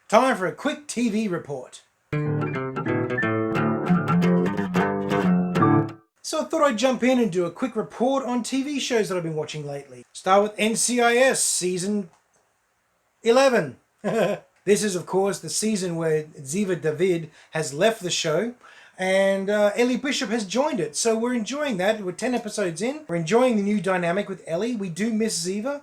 Time for a quick TV report. So I thought I'd jump in and do a quick report on TV shows that I've been watching lately. Start with NCIS Season 11. This is, of course, the season where Ziva David has left the show and Ellie Bishop has joined it. So we're enjoying that. We're 10 episodes in. We're enjoying the new dynamic with Ellie. We do miss Ziva.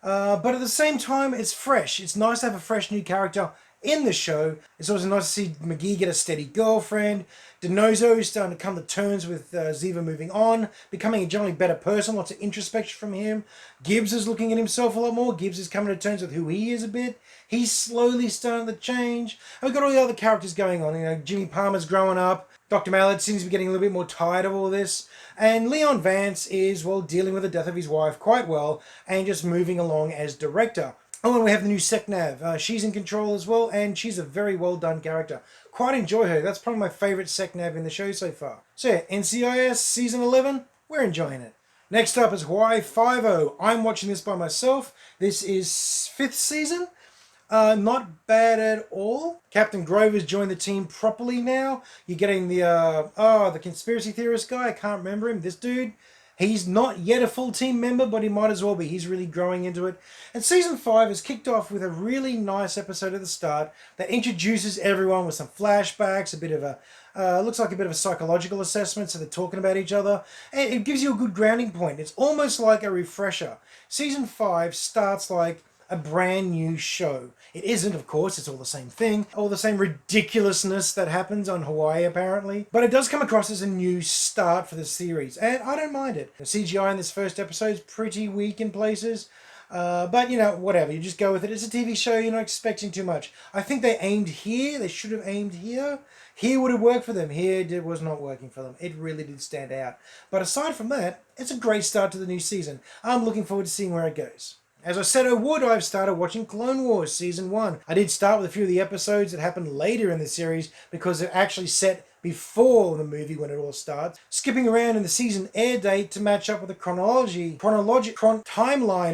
But at the same time, it's fresh. It's nice to have a fresh new character in the show. It's also nice to see McGee get a steady girlfriend. DiNozzo is starting to come to terms with Ziva moving on, becoming a generally better person. Lots of introspection from him. Gibbs is looking at himself a lot more. Gibbs is coming to terms with who he is a bit. He's slowly starting to change. And we've got all the other characters going on. You know, Jimmy Palmer's growing up. Dr. Mallard seems to be getting a little bit more tired of all this. And Leon Vance is, well, dealing with the death of his wife quite well and just moving along as director. Oh, and we have the new SecNav. She's in control as well, and she's a very well done character. Quite enjoy her. That's probably my favourite SecNav in the show so far. So yeah, NCIS Season 11, we're enjoying it. Next up is Hawaii Five-0. I'm watching this by myself. This is 5th season. Not bad at all. Captain Grover's joined the team properly now. You're getting the conspiracy theorist guy. I can't remember him. This dude. He's not yet a full team member, but he might as well be. He's really growing into it. And Season 5 is kicked off with a really nice episode at the start that introduces everyone with some flashbacks, a bit of a, looks like a bit of a psychological assessment, so they're talking about each other. And it gives you a good grounding point. It's almost like a refresher. Season 5 starts like a brand new show. It isn't, of course, it's all the same thing, all the same ridiculousness that happens on Hawaii apparently, but it does come across as a new start for the series, and I don't mind it. The CGI in this first episode is pretty weak in places, but you know, whatever, you just go with it. It's a TV show, you're not expecting too much. I think they aimed here, they should have aimed here. Here would have worked for them, here it was not working for them. It really did stand out. But aside from that, it's a great start to the new season. I'm looking forward to seeing where it goes. As I said I would, I've started watching Clone Wars Season 1. I did start with a few of the episodes that happened later in the series because they're actually set before the movie when it all starts. Skipping around in the season air date to match up with the timeline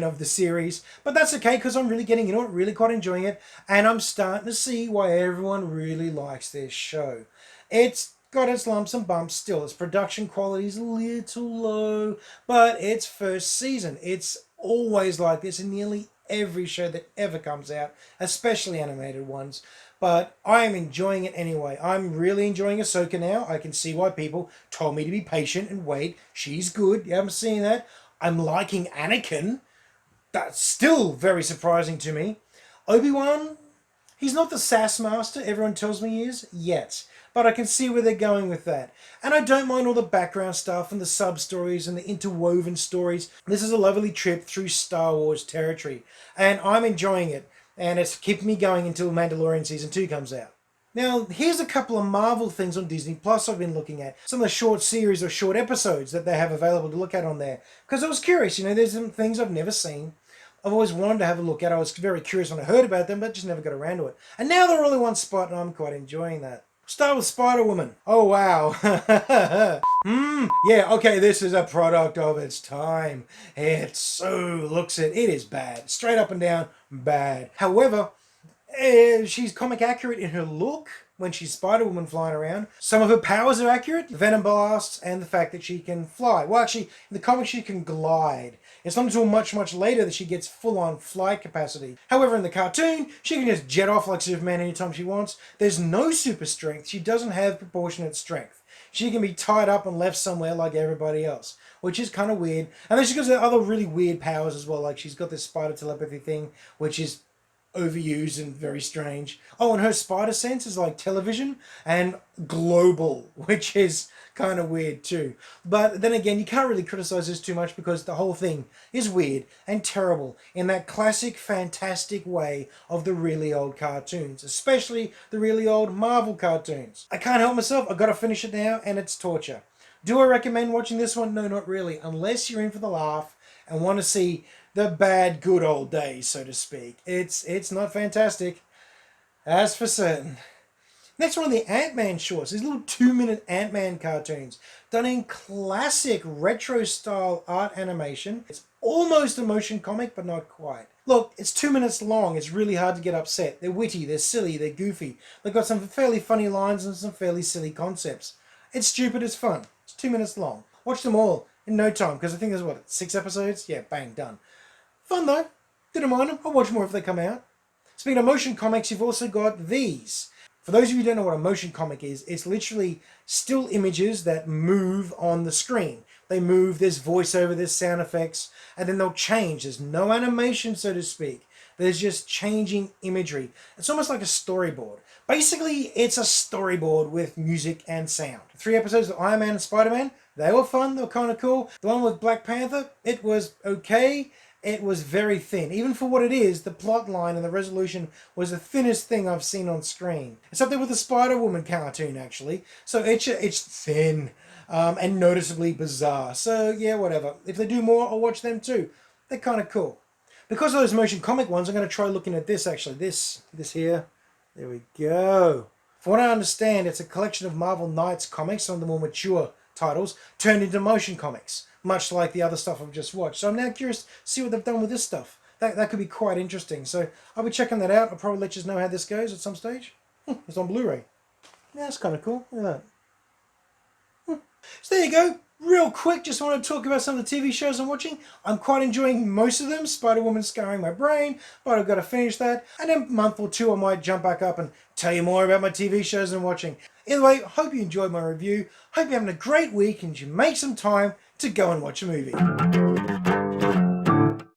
of the series. But that's okay because I'm really getting into it, really quite enjoying it. And I'm starting to see why everyone really likes this show. It's got its lumps and bumps still. Its production quality is a little low, but it's first season. It's always like this in nearly every show that ever comes out, especially animated ones. But I am enjoying it anyway. I'm really enjoying Ahsoka now. I can see why people told me to be patient and wait. She's good. You haven't seen that. I'm liking Anakin. That's still very surprising to me. Obi-Wan, he's not the sass master everyone tells me he is yet. But I can see where they're going with that. And I don't mind all the background stuff and the sub-stories and the interwoven stories. This is a lovely trip through Star Wars territory. And I'm enjoying it. And it's keeping me going until Mandalorian Season 2 comes out. Now, here's a couple of Marvel things on Disney Plus I've been looking at. Some of the short series or short episodes that they have available to look at on there. Because I was curious, you know, there's some things I've never seen. I've always wanted to have a look at. I was very curious when I heard about them, but just never got around to it. And now they're all in one spot, and I'm quite enjoying that. Start with Spider-Woman. Oh, wow. Yeah, okay, this is a product of its time. It so looks it. It is bad. Straight up and down, bad. However, she's comic accurate in her look when she's Spider-Woman flying around. Some of her powers are accurate. Venom blasts and the fact that she can fly. Well, actually, in the comics, she can glide. It's not until much, much later that she gets full-on flight capacity. However, in the cartoon, she can just jet off like Superman anytime she wants. There's no super strength. She doesn't have proportionate strength. She can be tied up and left somewhere like everybody else, which is kind of weird. And then she's got other really weird powers as well. Like she's got this spider telepathy thing, which is overused and very strange. Oh, and her spider sense is like television and global, which is kind of weird too. But then again, you can't really criticize this too much because the whole thing is weird and terrible in that classic fantastic way of the really old cartoons, especially the really old Marvel cartoons. I can't help myself. I've got to finish it now, and it's torture. Do I recommend watching this one? No, not really, unless you're in for the laugh and want to see the bad good old days, so to speak. It's not fantastic, as for certain. Next one of the Ant-Man shorts. These little 2-minute Ant-Man cartoons done in classic retro style art animation. It's almost a motion comic, but not quite. Look, it's 2 minutes long. It's really hard to get upset. They're witty, they're silly, they're goofy. They've got some fairly funny lines and some fairly silly concepts. It's stupid, it's fun. It's 2 minutes long. Watch them all in no time, because I think there's, 6 episodes? Yeah, bang, done. Fun though. Didn't mind them. I'll watch more if they come out. Speaking of motion comics, you've also got these. For those of you who don't know what a motion comic is, it's literally still images that move on the screen. They move, there's voiceover, there's sound effects, and then they'll change. There's no animation, so to speak. There's just changing imagery. It's almost like a storyboard. Basically, it's a storyboard with music and sound. 3 episodes of Iron Man and Spider-Man, they were fun, they were kind of cool. The one with Black Panther, it was okay. It was very thin. Even for what it is, the plot line and the resolution was the thinnest thing I've seen on screen. It's up there with the Spider-Woman cartoon, actually. So it's thin and noticeably bizarre. So yeah, whatever. If they do more, I'll watch them too. They're kind of cool. Because of those motion comic ones, I'm going to try looking at this, actually. This here. There we go. From what I understand, it's a collection of Marvel Knights comics, some of the more mature titles, turned into motion comics, much like the other stuff I've just watched. So I'm now curious to see what they've done with this stuff. That could be quite interesting. So I'll be checking that out. I'll probably let you know how this goes at some stage. It's on Blu-ray. Yeah, that's kind of cool. Look at that. So there you go. Real quick, just want to talk about some of the TV shows I'm watching. I'm quite enjoying most of them. Spider-Woman scarring my brain, but I've got to finish that. And in a month or two, I might jump back up and tell you more about my TV shows I'm watching. Either way, hope you enjoyed my review. Hope you're having a great week and you make some time to go and watch a movie.